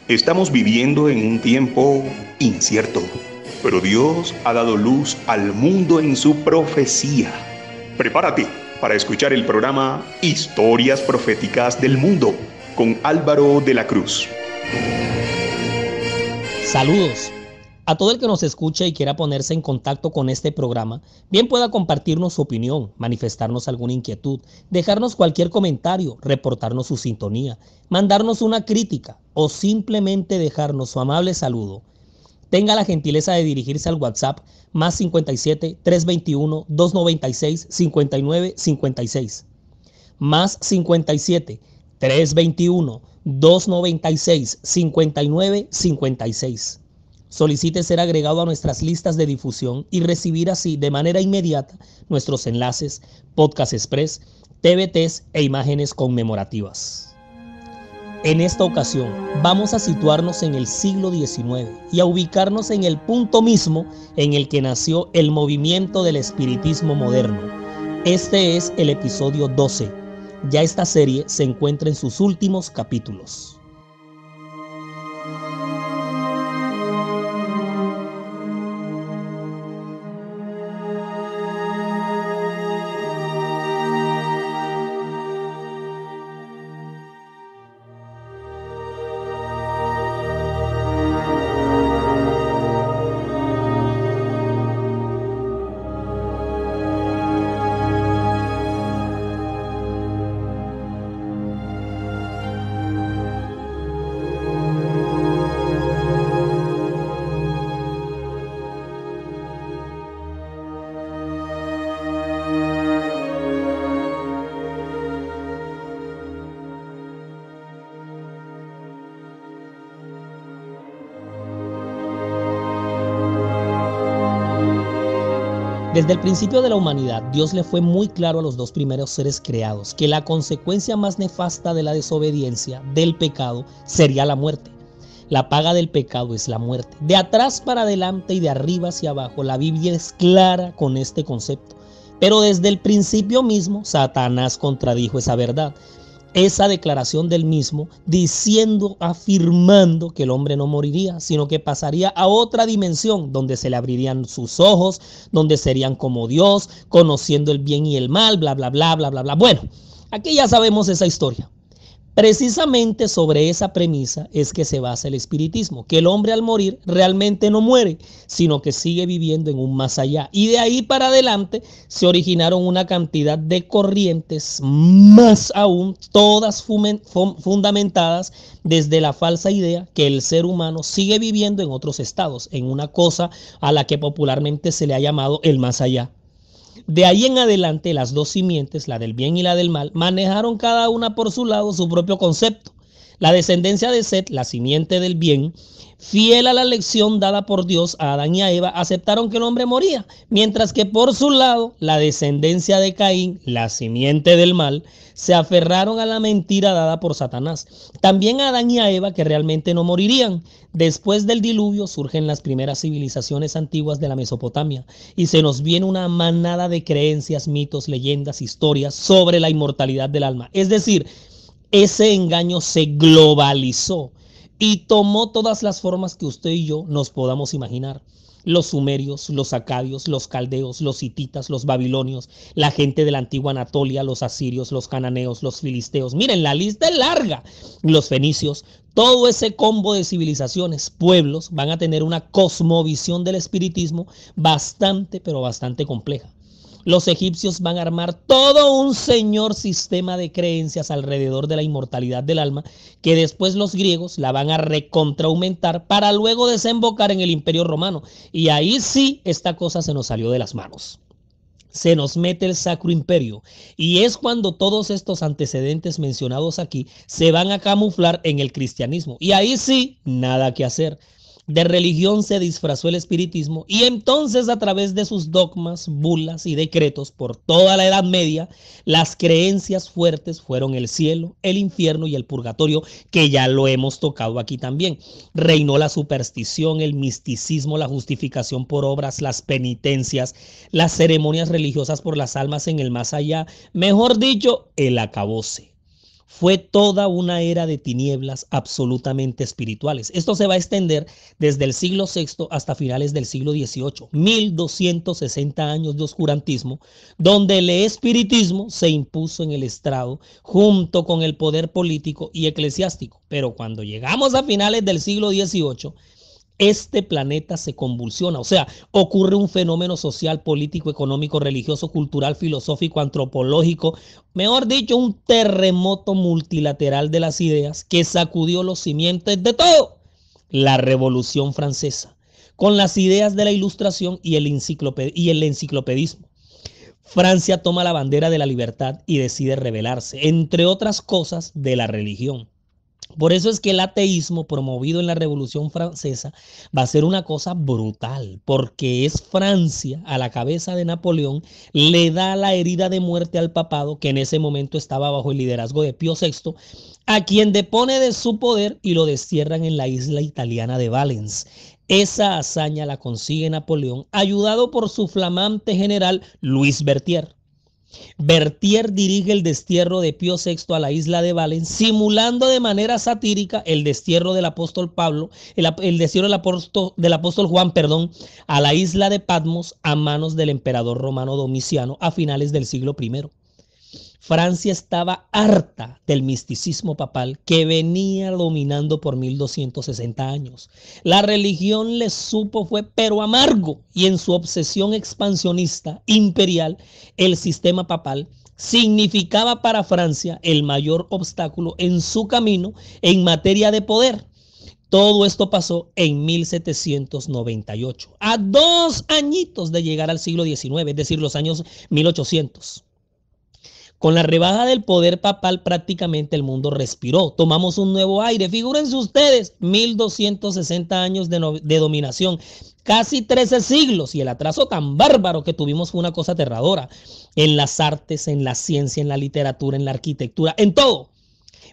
Estamos viviendo en un tiempo incierto, pero Dios ha dado luz al mundo en su profecía. Prepárate para escuchar el programa Historias Proféticas del Mundo con Álvaro de la Cruz. Saludos a todo el que nos escucha y quiera ponerse en contacto con este programa. Bien pueda compartirnos su opinión, manifestarnos alguna inquietud, dejarnos cualquier comentario, reportarnos su sintonía, mandarnos una crítica o simplemente dejarnos su amable saludo. Tenga la gentileza de dirigirse al WhatsApp más 57 321 296 59 56. Más 57 321 296 59 56. Solicite ser agregado a nuestras listas de difusión y recibir así de manera inmediata nuestros enlaces, podcast express, TBTs e imágenes conmemorativas. En esta ocasión vamos a situarnos en el siglo XIX y a ubicarnos en el punto mismo en el que nació el movimiento del espiritismo moderno. Este es el episodio 12. Ya esta serie se encuentra en sus últimos capítulos. Desde el principio de la humanidad, Dios le fue muy claro a los dos primeros seres creados que la consecuencia más nefasta de la desobediencia, del pecado, sería la muerte. La paga del pecado es la muerte. De atrás para adelante y de arriba hacia abajo, la Biblia es clara con este concepto. Pero desde el principio mismo, Satanás contradijo esa verdad. Esa declaración del mismo, afirmando que el hombre no moriría, sino que pasaría a otra dimensión donde se le abrirían sus ojos, donde serían como Dios, conociendo el bien y el mal, bla, bla, bla, bla, bla, bla. Bueno, aquí ya sabemos esa historia. Precisamente sobre esa premisa es que se basa el espiritismo, que el hombre al morir realmente no muere, sino que sigue viviendo en un más allá. Y de ahí para adelante se originaron una cantidad de corrientes, más aún, todas fundamentadas desde la falsa idea que el ser humano sigue viviendo en otros estados, en una cosa a la que popularmente se le ha llamado el más allá. De ahí en adelante, las dos simientes, la del bien y la del mal, manejaron cada una por su lado su propio concepto. La descendencia de Set, la simiente del bien, fiel a la lección dada por Dios a Adán y a Eva, aceptaron que el hombre moría, mientras que por su lado, la descendencia de Caín, la simiente del mal, se aferraron a la mentira dada por Satanás. También a Adán y a Eva, que realmente no morirían. Después del diluvio surgen las primeras civilizaciones antiguas de la Mesopotamia y se nos viene una manada de creencias, mitos, leyendas, historias sobre la inmortalidad del alma. Es decir, ese engaño se globalizó y tomó todas las formas que usted y yo nos podamos imaginar. Los sumerios, los acadios, los caldeos, los hititas, los babilonios, la gente de la antigua Anatolia, los asirios, los cananeos, los filisteos. Miren, la lista es larga. Los fenicios, todo ese combo de civilizaciones, pueblos, van a tener una cosmovisión del espiritismo bastante, pero bastante compleja. Los egipcios van a armar todo un señor sistema de creencias alrededor de la inmortalidad del alma que después los griegos la van a recontraaumentar para luego desembocar en el Imperio Romano. Y ahí sí esta cosa se nos salió de las manos. Se nos mete el Sacro Imperio y es cuando todos estos antecedentes mencionados aquí se van a camuflar en el cristianismo. Y ahí sí, nada que hacer. De religión se disfrazó el espiritismo y entonces a través de sus dogmas, bulas y decretos por toda la Edad Media, las creencias fuertes fueron el cielo, el infierno y el purgatorio, que ya lo hemos tocado aquí también. Reinó la superstición, el misticismo, la justificación por obras, las penitencias, las ceremonias religiosas por las almas en el más allá, mejor dicho, el acabose. Fue toda una era de tinieblas absolutamente espirituales. Esto se va a extender desde el siglo VI hasta finales del siglo XVIII, 1260 años de oscurantismo, donde el espiritismo se impuso en el estrado junto con el poder político y eclesiástico. Pero cuando llegamos a finales del siglo XVIII, este planeta se convulsiona, o sea, ocurre un fenómeno social, político, económico, religioso, cultural, filosófico, antropológico, mejor dicho, un terremoto multilateral de las ideas que sacudió los cimientos de todo. La Revolución Francesa, con las ideas de la Ilustración y el enciclopedismo. Francia toma la bandera de la libertad y decide rebelarse, entre otras cosas, de la religión. Por eso es que el ateísmo promovido en la Revolución Francesa va a ser una cosa brutal, porque es Francia, a la cabeza de Napoleón, le da la herida de muerte al papado, que en ese momento estaba bajo el liderazgo de Pío VI, a quien depone de su poder y lo destierran en la isla italiana de Valens. Esa hazaña la consigue Napoleón, ayudado por su flamante general Luis Berthier. Berthier dirige el destierro de Pío VI a la isla de Valens, simulando de manera satírica el destierro del apóstol Pablo, el destierro del apóstol Juan, a la isla de Patmos a manos del emperador romano Domiciano a finales del siglo I. Francia estaba harta del misticismo papal que venía dominando por 1260 años. La religión les supo fue pero amargo, y en su obsesión expansionista imperial, el sistema papal significaba para Francia el mayor obstáculo en su camino en materia de poder. Todo esto pasó en 1798, a 2 añitos de llegar al siglo XIX, es decir, los años 1800. Con la rebaja del poder papal prácticamente el mundo respiró. Tomamos un nuevo aire. Figúrense ustedes, 1260 años de dominación, casi 13 siglos, y el atraso tan bárbaro que tuvimos fue una cosa aterradora. En las artes, en la ciencia, en la literatura, en la arquitectura, en todo.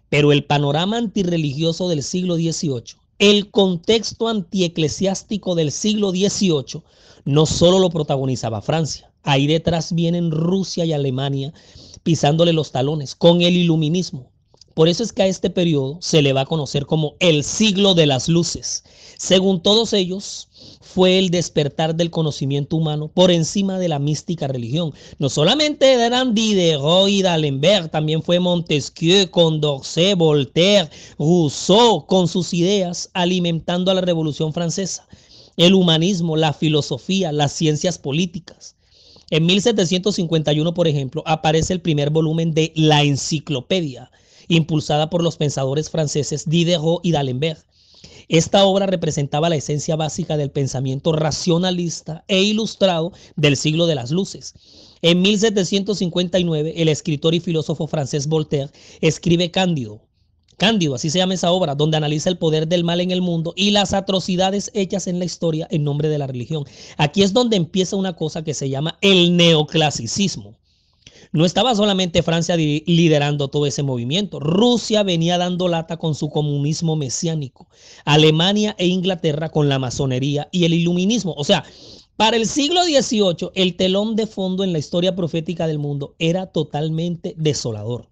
Pero el panorama antirreligioso del siglo XVIII, el contexto antieclesiástico del siglo XVIII, no solo lo protagonizaba Francia. Ahí detrás vienen Rusia y Alemania, pisándole los talones con el iluminismo. Por eso es que a este periodo se le va a conocer como el siglo de las luces. Según todos ellos, fue el despertar del conocimiento humano por encima de la mística religión. No solamente eran Diderot y D'Alembert, también fue Montesquieu, Condorcet, Voltaire, Rousseau, con sus ideas alimentando a la Revolución Francesa. El humanismo, la filosofía, las ciencias políticas. En 1751, por ejemplo, aparece el primer volumen de La Enciclopedia, impulsada por los pensadores franceses Diderot y D'Alembert. Esta obra representaba la esencia básica del pensamiento racionalista e ilustrado del siglo de las luces. En 1759, el escritor y filósofo francés Voltaire escribe Cándido, así se llama esa obra, donde analiza el poder del mal en el mundo y las atrocidades hechas en la historia en nombre de la religión. Aquí es donde empieza una cosa que se llama el neoclasicismo. No estaba solamente Francia liderando todo ese movimiento. Rusia venía dando lata con su comunismo mesiánico. Alemania e Inglaterra con la masonería y el iluminismo. O sea, para el siglo XVIII, el telón de fondo en la historia profética del mundo era totalmente desolador.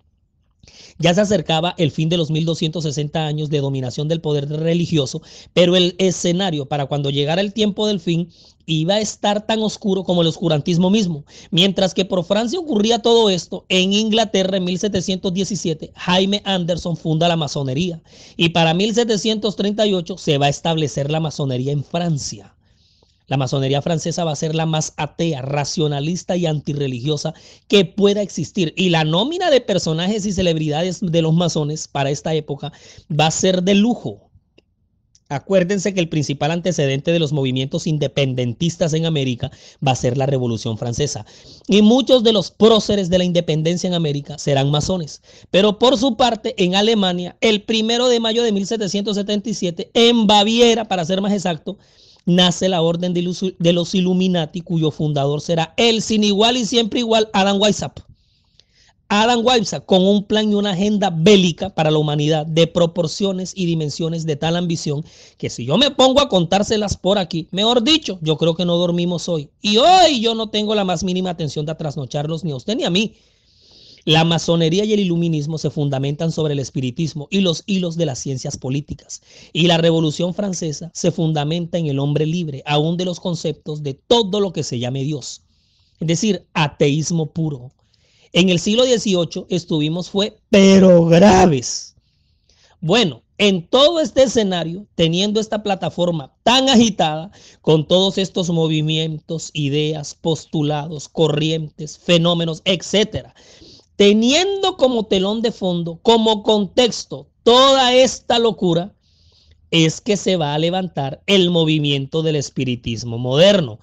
Ya se acercaba el fin de los 1260 años de dominación del poder religioso, pero el escenario para cuando llegara el tiempo del fin iba a estar tan oscuro como el oscurantismo mismo. Mientras que por Francia ocurría todo esto, en Inglaterra en 1717 Jaime Anderson funda la masonería y para 1738 se va a establecer la masonería en Francia. La masonería francesa va a ser la más atea, racionalista y antirreligiosa que pueda existir. Y la nómina de personajes y celebridades de los masones para esta época va a ser de lujo. Acuérdense que el principal antecedente de los movimientos independentistas en América va a ser la Revolución Francesa. Y muchos de los próceres de la independencia en América serán masones. Pero por su parte, en Alemania, el 1 de mayo de 1777, en Baviera, para ser más exacto, nace la Orden de los Illuminati, cuyo fundador será el sin igual y siempre igual Adam Weishaupt. Adam Weishaupt, con un plan y una agenda bélica para la humanidad de proporciones y dimensiones de tal ambición que si yo me pongo a contárselas por aquí, mejor dicho, yo creo que no dormimos hoy. Y hoy yo no tengo la más mínima atención de trasnocharlos ni a usted ni a mí. La masonería y el iluminismo se fundamentan sobre el espiritismo y los hilos de las ciencias políticas. Y la Revolución Francesa se fundamenta en el hombre libre, aún de los conceptos de todo lo que se llame Dios. Es decir, ateísmo puro. En el siglo XVIII estuvimos pero graves. Bueno, en todo este escenario, teniendo esta plataforma tan agitada, con todos estos movimientos, ideas, postulados, corrientes, fenómenos, etcétera, teniendo como telón de fondo, como contexto, toda esta locura, es que se va a levantar el movimiento del espiritismo moderno.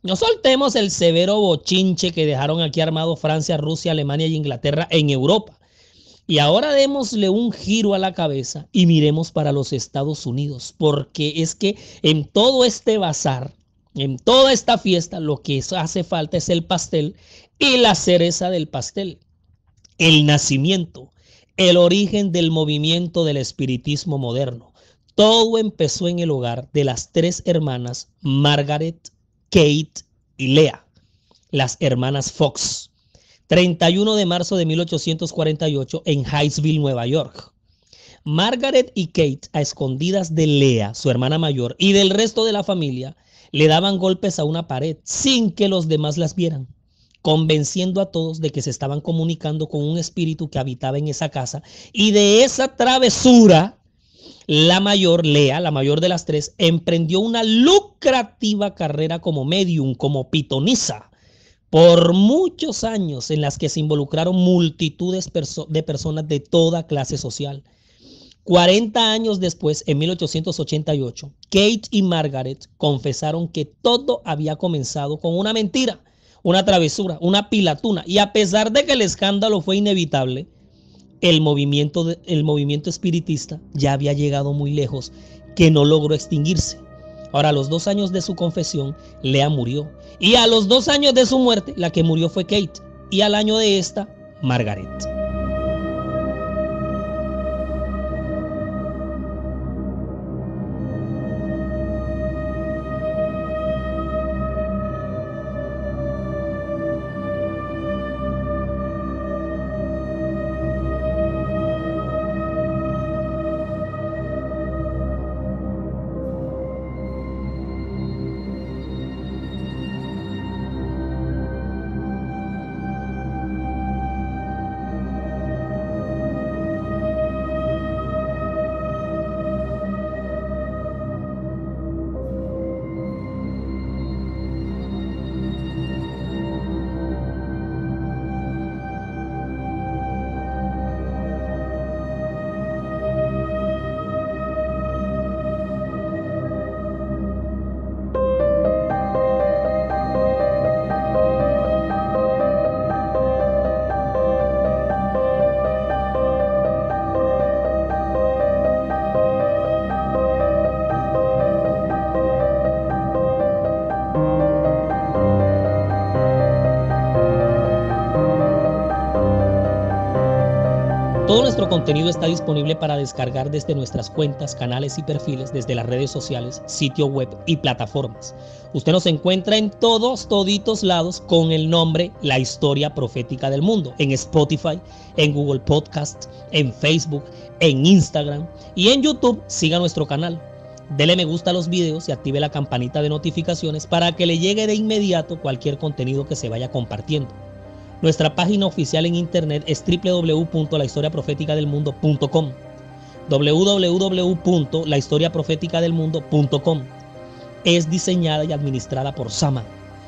No soltemos el severo bochinche que dejaron aquí armado Francia, Rusia, Alemania y Inglaterra en Europa. Y ahora démosle un giro a la cabeza y miremos para los Estados Unidos, porque es que en todo este bazar, en toda esta fiesta, lo que hace falta es el pastel y la cereza del pastel. El nacimiento, el origen del movimiento del espiritismo moderno. Todo empezó en el hogar de las tres hermanas Margaret, Kate y Leah, las hermanas Fox. 31 de marzo de 1848 en Hyattsville, Nueva York. Margaret y Kate, a escondidas de Leah, su hermana mayor, y del resto de la familia, le daban golpes a una pared sin que los demás las vieran, convenciendo a todos de que se estaban comunicando con un espíritu que habitaba en esa casa. Y de esa travesura, la mayor, Leah, la mayor de las tres, emprendió una lucrativa carrera como medium, como pitonisa, por muchos años, en las que se involucraron multitudes de personas de toda clase social. 40 años después, en 1888, Kate y Margaret confesaron que todo había comenzado con una mentira, una travesura, una pilatuna, y a pesar de que el escándalo fue inevitable, el movimiento espiritista ya había llegado muy lejos, que no logró extinguirse. Ahora, a los 2 años de su confesión, Leah murió. Y a los 2 años de su muerte, la que murió fue Kate. Y al año de esta, Margaret. Todo nuestro contenido está disponible para descargar desde nuestras cuentas, canales y perfiles, desde las redes sociales, sitio web y plataformas. Usted nos encuentra en toditos lados con el nombre La Historia Profética del Mundo, en Spotify, en Google Podcast, en Facebook, en Instagram y en YouTube. Siga nuestro canal. Dele me gusta a los videos y active la campanita de notificaciones para que le llegue de inmediato cualquier contenido que se vaya compartiendo. Nuestra página oficial en internet es www.lahistoriaprofeticadelmundo.com, www.lahistoriaprofeticadelmundo.com. Es diseñada y administrada por Sama,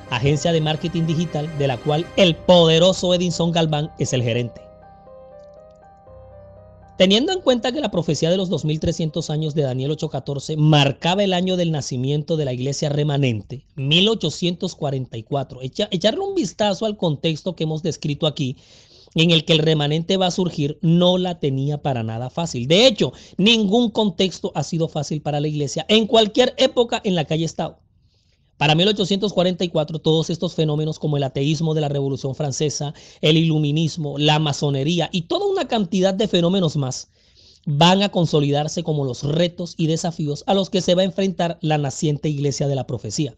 agencia de marketing digital de la cual el poderoso Edinson Galván es el gerente. Teniendo en cuenta que la profecía de los 2300 años de Daniel 8:14 marcaba el año del nacimiento de la iglesia remanente, 1844, echarle un vistazo al contexto que hemos descrito aquí, en el que el remanente va a surgir, no la tenía para nada fácil. De hecho, ningún contexto ha sido fácil para la iglesia en cualquier época en la que haya estado. Para 1844, todos estos fenómenos como el ateísmo de la Revolución Francesa, el iluminismo, la masonería y toda una cantidad de fenómenos más van a consolidarse como los retos y desafíos a los que se va a enfrentar la naciente iglesia de la profecía.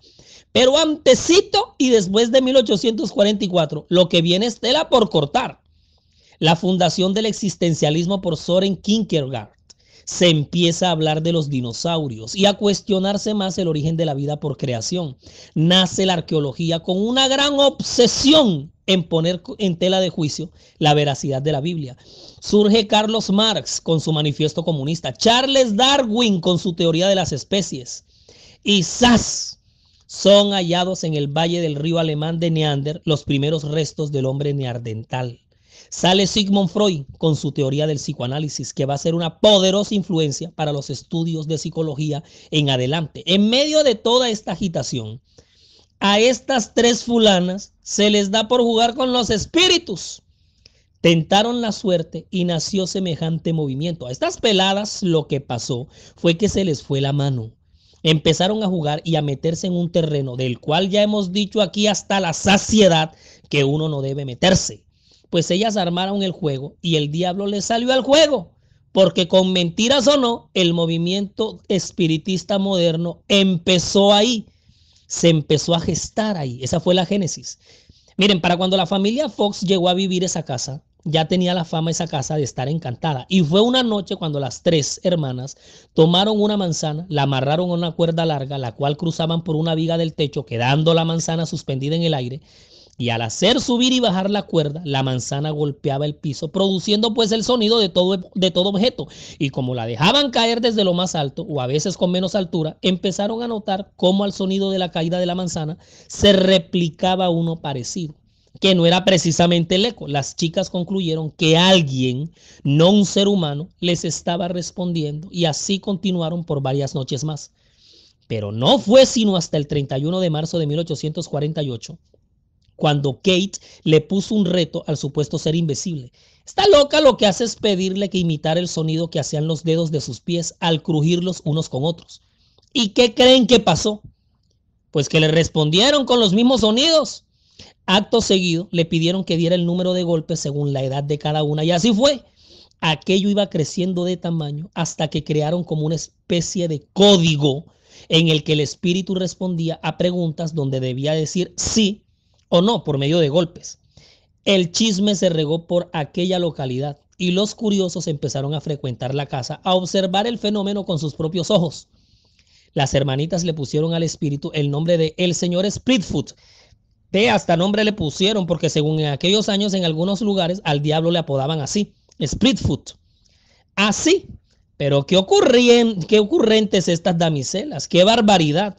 Pero antesito y después de 1844, lo que viene es tela por cortar. La fundación del existencialismo por Soren Kierkegaard. Se empieza a hablar de los dinosaurios y a cuestionarse más el origen de la vida por creación. Nace la arqueología con una gran obsesión en poner en tela de juicio la veracidad de la Biblia. Surge Carlos Marx con su manifiesto comunista, Charles Darwin con su teoría de las especies y ¡zas! Son hallados en el valle del río alemán de Neander los primeros restos del hombre neandertal. Sale Sigmund Freud con su teoría del psicoanálisis, que va a ser una poderosa influencia para los estudios de psicología en adelante. En medio de toda esta agitación, a estas tres fulanas se les da por jugar con los espíritus. Tentaron la suerte y nació semejante movimiento. A estas peladas lo que pasó fue que se les fue la mano. Empezaron a jugar y a meterse en un terreno del cual ya hemos dicho aquí hasta la saciedad que uno no debe meterse. Pues ellas armaron el juego y el diablo les salió al juego, porque con mentiras o no, el movimiento espiritista moderno empezó ahí, se empezó a gestar ahí. Esa fue la génesis. Miren, para cuando la familia Fox llegó a vivir esa casa, ya tenía la fama esa casa de estar encantada. Y fue una noche cuando las tres hermanas tomaron una manzana, la amarraron a una cuerda larga, la cual cruzaban por una viga del techo, quedando la manzana suspendida en el aire. Y al hacer subir y bajar la cuerda, la manzana golpeaba el piso, produciendo pues el sonido de todo objeto. Y como la dejaban caer desde lo más alto, o a veces con menos altura, empezaron a notar cómo al sonido de la caída de la manzana se replicaba uno parecido, que no era precisamente el eco. Las chicas concluyeron que alguien, no un ser humano, les estaba respondiendo, y así continuaron por varias noches más. Pero no fue sino hasta el 31 de marzo de 1848, cuando Kate le puso un reto al supuesto ser invisible. Esta loca lo que hace es pedirle que imitara el sonido que hacían los dedos de sus pies al crujirlos unos con otros. ¿Y qué creen que pasó? Pues que le respondieron con los mismos sonidos. Acto seguido le pidieron que diera el número de golpes según la edad de cada una, y así fue. Aquello iba creciendo de tamaño hasta que crearon como una especie de código en el que el espíritu respondía a preguntas donde debía decir sí o no por medio de golpes. El chisme se regó por aquella localidad y los curiosos empezaron a frecuentar la casa, a observar el fenómeno con sus propios ojos. Las hermanitas le pusieron al espíritu el nombre de el señor Splitfoot. Hasta nombre le pusieron porque según en aquellos años en algunos lugares al diablo le apodaban así, Splitfoot. Así, pero qué ocurrentes estas damiselas, qué barbaridad.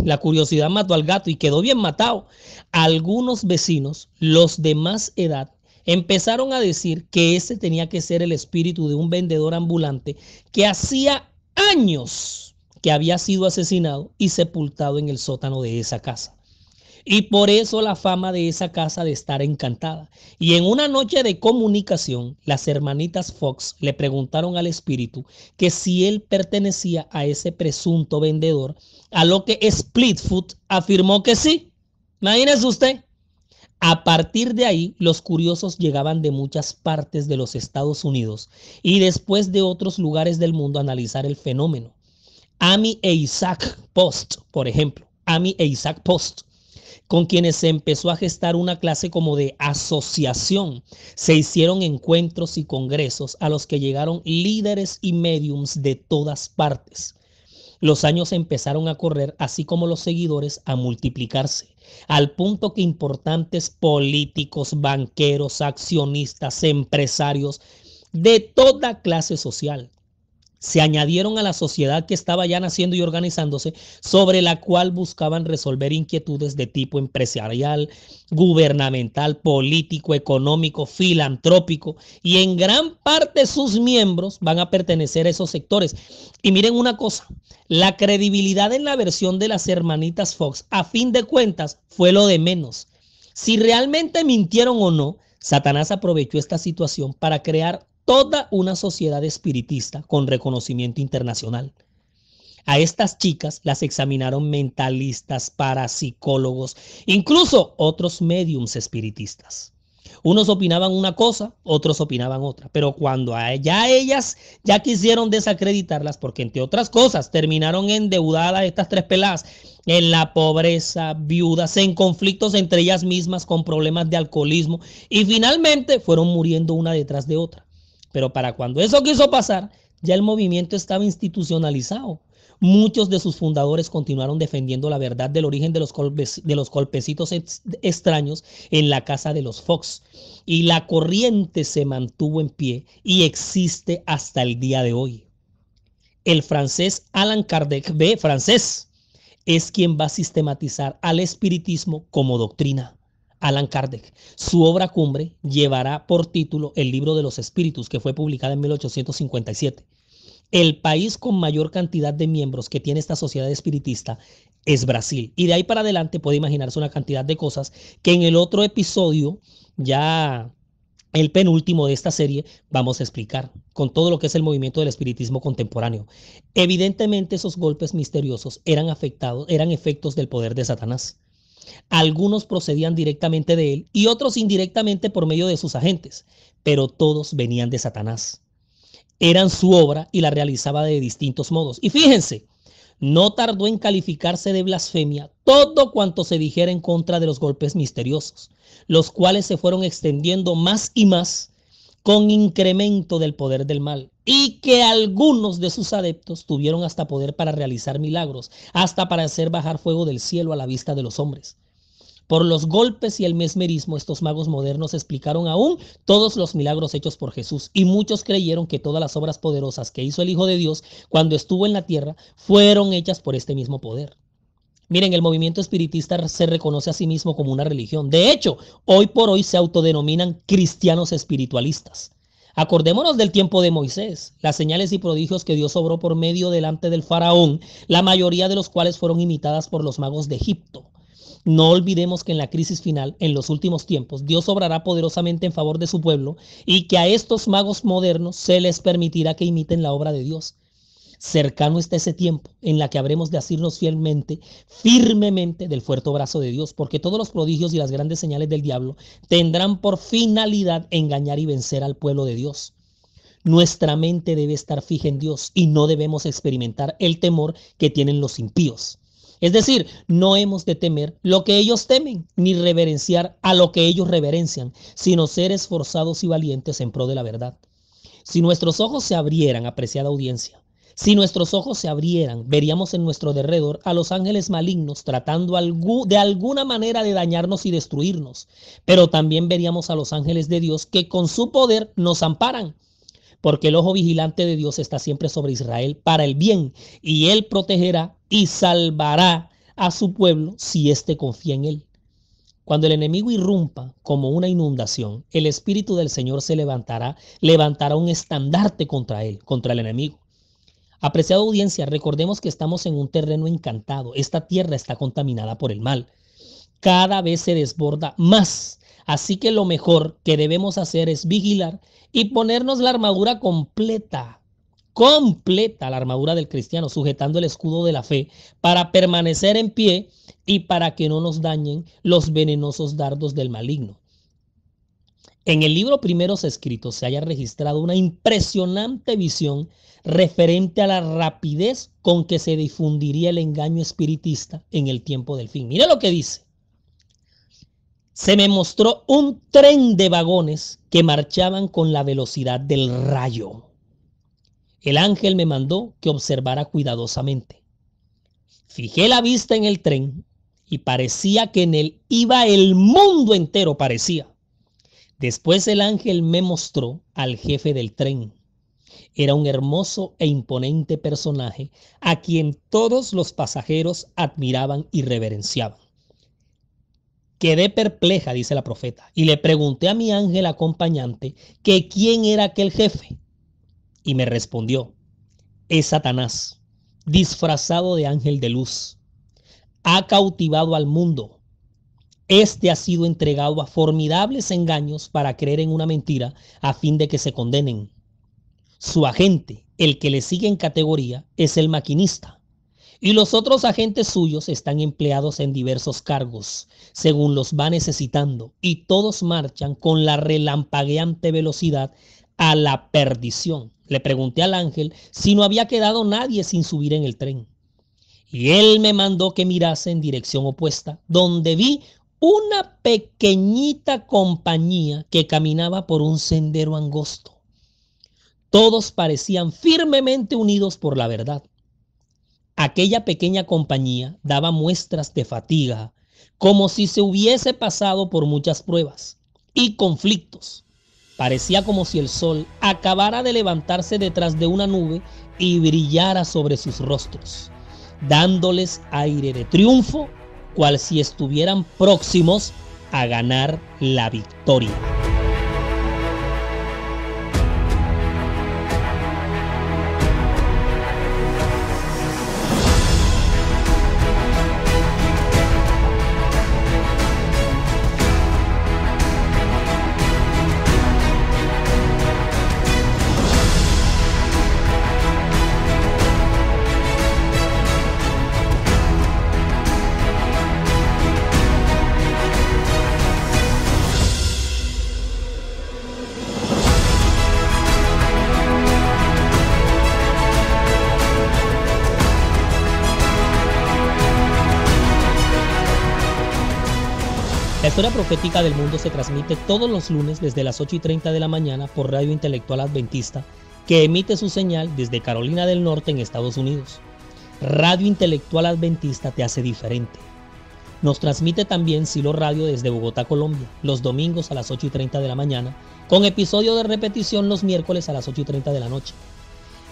La curiosidad mató al gato y quedó bien matado. Algunos vecinos, los de más edad, empezaron a decir que ese tenía que ser el espíritu de un vendedor ambulante que hacía años que había sido asesinado y sepultado en el sótano de esa casa. Y por eso la fama de esa casa de estar encantada. Y en una noche de comunicación, las hermanitas Fox le preguntaron al espíritu que si él pertenecía a ese presunto vendedor, a lo que Splitfoot afirmó que sí. Imagínese usted. A partir de ahí, los curiosos llegaban de muchas partes de los Estados Unidos y después de otros lugares del mundo a analizar el fenómeno. Amy e Isaac Post, por ejemplo. Amy e Isaac Post, con quienes se empezó a gestar una clase como de asociación. Se hicieron encuentros y congresos a los que llegaron líderes y mediums de todas partes. Los años empezaron a correr, así como los seguidores a multiplicarse, al punto que importantes políticos, banqueros, accionistas, empresarios de toda clase social se añadieron a la sociedad que estaba ya naciendo y organizándose, sobre la cual buscaban resolver inquietudes de tipo empresarial, gubernamental, político, económico, filantrópico, y en gran parte sus miembros van a pertenecer a esos sectores. Y miren una cosa, la credibilidad en la versión de las hermanitas Fox, a fin de cuentas, fue lo de menos. Si realmente mintieron o no, Satanás aprovechó esta situación para crear toda una sociedad espiritista con reconocimiento internacional. A estas chicas las examinaron mentalistas, parapsicólogos, incluso otros médiums espiritistas. Unos opinaban una cosa, otros opinaban otra. Pero cuando ya ellas ya quisieron desacreditarlas, porque entre otras cosas terminaron endeudadas estas tres peladas en la pobreza, viudas, en conflictos entre ellas mismas con problemas de alcoholismo y finalmente fueron muriendo una detrás de otra. Pero para cuando eso quiso pasar, ya el movimiento estaba institucionalizado. Muchos de sus fundadores continuaron defendiendo la verdad del origen de los golpecitos extraños en la casa de los Fox. Y la corriente se mantuvo en pie y existe hasta el día de hoy. El francés Allan Kardec, francés, es quien va a sistematizar al espiritismo como doctrina. Allan Kardec. Su obra cumbre llevará por título El Libro de los Espíritus, que fue publicada en 1857. El país con mayor cantidad de miembros que tiene esta sociedad espiritista es Brasil. Y de ahí para adelante puede imaginarse una cantidad de cosas que en el otro episodio, ya el penúltimo de esta serie, vamos a explicar con todo lo que es el movimiento del espiritismo contemporáneo. Evidentemente esos golpes misteriosos eran efectos del poder de Satanás. Algunos procedían directamente de él y otros indirectamente por medio de sus agentes, pero todos venían de Satanás. Eran su obra y la realizaba de distintos modos. Y fíjense, no tardó en calificarse de blasfemia todo cuanto se dijera en contra de los golpes misteriosos, los cuales se fueron extendiendo más y más con incremento del poder del mal, y que algunos de sus adeptos tuvieron hasta poder para realizar milagros, hasta para hacer bajar fuego del cielo a la vista de los hombres. Por los golpes y el mesmerismo, estos magos modernos explicaron aún todos los milagros hechos por Jesús, y muchos creyeron que todas las obras poderosas que hizo el Hijo de Dios cuando estuvo en la tierra fueron hechas por este mismo poder. Miren, el movimiento espiritista se reconoce a sí mismo como una religión. De hecho, hoy por hoy se autodenominan cristianos espiritualistas. Acordémonos del tiempo de Moisés, las señales y prodigios que Dios obró por medio delante del faraón, la mayoría de los cuales fueron imitadas por los magos de Egipto. No olvidemos que en la crisis final, en los últimos tiempos, Dios obrará poderosamente en favor de su pueblo y que a estos magos modernos se les permitirá que imiten la obra de Dios. Cercano está ese tiempo en la que habremos de asirnos firmemente del fuerte brazo de Dios, porque todos los prodigios y las grandes señales del diablo tendrán por finalidad engañar y vencer al pueblo de Dios. Nuestra mente debe estar fija en Dios y no debemos experimentar el temor que tienen los impíos. Es decir, no hemos de temer lo que ellos temen, ni reverenciar a lo que ellos reverencian, sino ser esforzados y valientes en pro de la verdad. Si nuestros ojos se abrieran, apreciada audiencia, si nuestros ojos se abrieran, veríamos en nuestro derredor a los ángeles malignos tratando de alguna manera de dañarnos y destruirnos, pero también veríamos a los ángeles de Dios que con su poder nos amparan, porque el ojo vigilante de Dios está siempre sobre Israel para el bien, y Él protegerá y salvará a su pueblo si éste confía en Él. Cuando el enemigo irrumpa como una inundación, el Espíritu del Señor levantará un estandarte contra él, contra el enemigo. Apreciada audiencia, recordemos que estamos en un terreno encantado. Esta tierra está contaminada por el mal. Cada vez se desborda más. Así que lo mejor que debemos hacer es vigilar y ponernos la armadura completa, la armadura del cristiano, sujetando el escudo de la fe para permanecer en pie y para que no nos dañen los venenosos dardos del maligno. En el libro Primeros Escritos se haya registrado una impresionante visión referente a la rapidez con que se difundiría el engaño espiritista en el tiempo del fin. Mira lo que dice. Se me mostró un tren de vagones que marchaban con la velocidad del rayo. El ángel me mandó que observara cuidadosamente. Fijé la vista en el tren y parecía que en él iba el mundo entero, parecía. Después el ángel me mostró al jefe del tren. Era un hermoso e imponente personaje a quien todos los pasajeros admiraban y reverenciaban. Quedé perpleja, dice la profeta, y le pregunté a mi ángel acompañante que quién era aquel jefe. Y me respondió, es Satanás, disfrazado de ángel de luz. Ha cautivado al mundo. Este ha sido entregado a formidables engaños para creer en una mentira a fin de que se condenen. Su agente, el que le sigue en categoría, es el maquinista. y los otros agentes suyos están empleados en diversos cargos, según los va necesitando, y todos marchan con la relampagueante velocidad a la perdición. Le pregunté al ángel si no había quedado nadie sin subir en el tren. Y él me mandó que mirase en dirección opuesta, donde vi una pequeñita compañía que caminaba por un sendero angosto. Todos parecían firmemente unidos por la verdad. Aquella pequeña compañía daba muestras de fatiga, como si se hubiese pasado por muchas pruebas y conflictos. Parecía como si el sol acabara de levantarse detrás de una nube y brillara sobre sus rostros, dándoles aire de triunfo, cual si estuvieran próximos a ganar la victoria. La historia profética del mundo se transmite todos los lunes desde las 8:30 de la mañana por Radio Intelectual Adventista, que emite su señal desde Carolina del Norte en Estados Unidos. Radio Intelectual Adventista te hace diferente. Nos transmite también Silo Radio desde Bogotá, Colombia, los domingos a las 8:30 de la mañana, con episodio de repetición los miércoles a las 8:30 de la noche.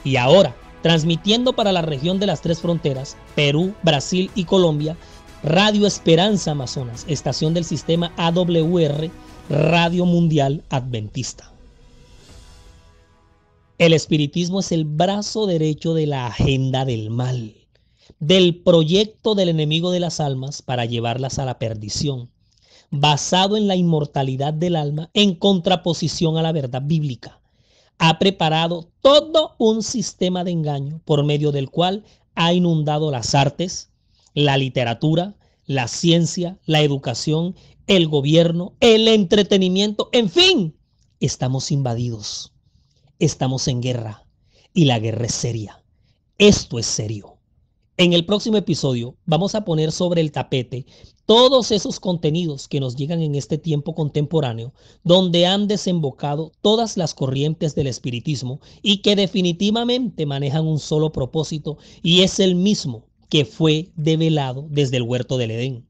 Y ahora, transmitiendo para la región de las Tres Fronteras, Perú, Brasil y Colombia, Radio Esperanza Amazonas, estación del sistema AWR, Radio Mundial Adventista. El espiritismo es el brazo derecho de la agenda del mal, del proyecto del enemigo de las almas para llevarlas a la perdición, basado en la inmortalidad del alma en contraposición a la verdad bíblica. Ha preparado todo un sistema de engaño por medio del cual ha inundado las artes, la literatura, la ciencia, la educación, el gobierno, el entretenimiento, en fin, estamos invadidos, estamos en guerra y la guerra es seria. Esto es serio. En el próximo episodio vamos a poner sobre el tapete todos esos contenidos que nos llegan en este tiempo contemporáneo, donde han desembocado todas las corrientes del espiritismo y que definitivamente manejan un solo propósito, y es el mismo que fue develado desde el huerto del Edén: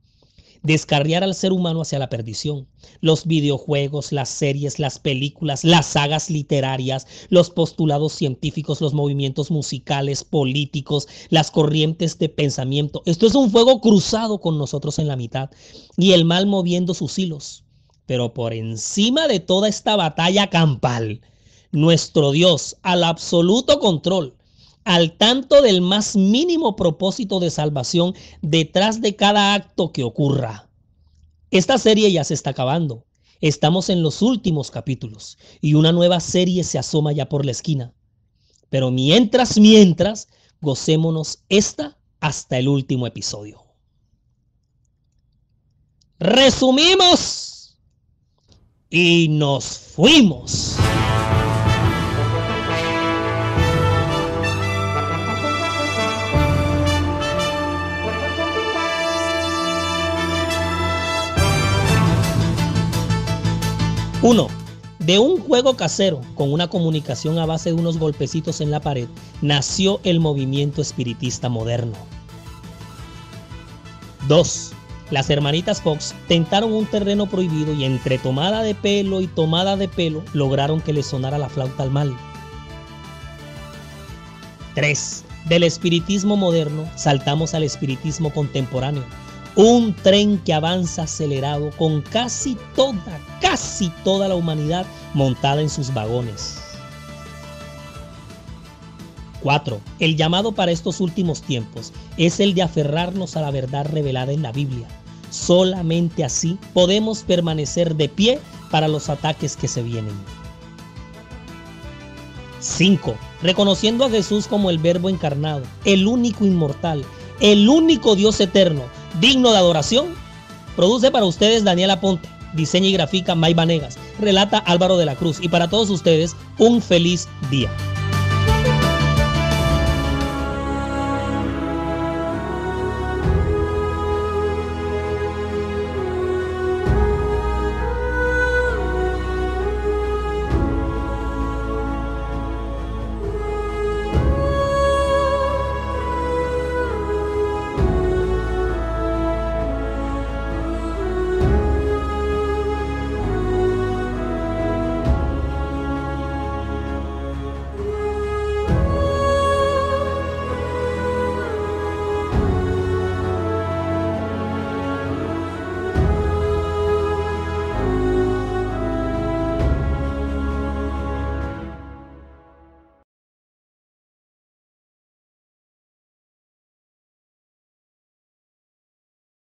descarriar al ser humano hacia la perdición. Los videojuegos, las series, las películas, las sagas literarias, los postulados científicos, los movimientos musicales, políticos, las corrientes de pensamiento. Esto es un fuego cruzado con nosotros en la mitad y el mal moviendo sus hilos. Pero por encima de toda esta batalla campal, nuestro Dios, al absoluto control, al tanto del más mínimo propósito de salvación detrás de cada acto que ocurra. Esta serie ya se está acabando. Estamos en los últimos capítulos y una nueva serie se asoma ya por la esquina. Pero mientras, gocémonos esta hasta el último episodio. Resumimos y nos fuimos. Uno, de un juego casero con una comunicación a base de unos golpecitos en la pared, nació el movimiento espiritista moderno. 2. Las hermanitas Fox tentaron un terreno prohibido y entre tomada de pelo y tomada de pelo lograron que le sonara la flauta al mal. 3. Del espiritismo moderno saltamos al espiritismo contemporáneo. Un tren que avanza acelerado con casi toda la humanidad montada en sus vagones. 4. El llamado para estos últimos tiempos es el de aferrarnos a la verdad revelada en la Biblia. Solamente así podemos permanecer de pie para los ataques que se vienen. 5. Reconociendo a Jesús como el Verbo encarnado, el único inmortal, el único Dios eterno, digno de adoración. Produce para ustedes Daniel Aponte, diseña y grafica May Vanegas, relata Álvaro de la Cruz, y para todos ustedes un feliz día.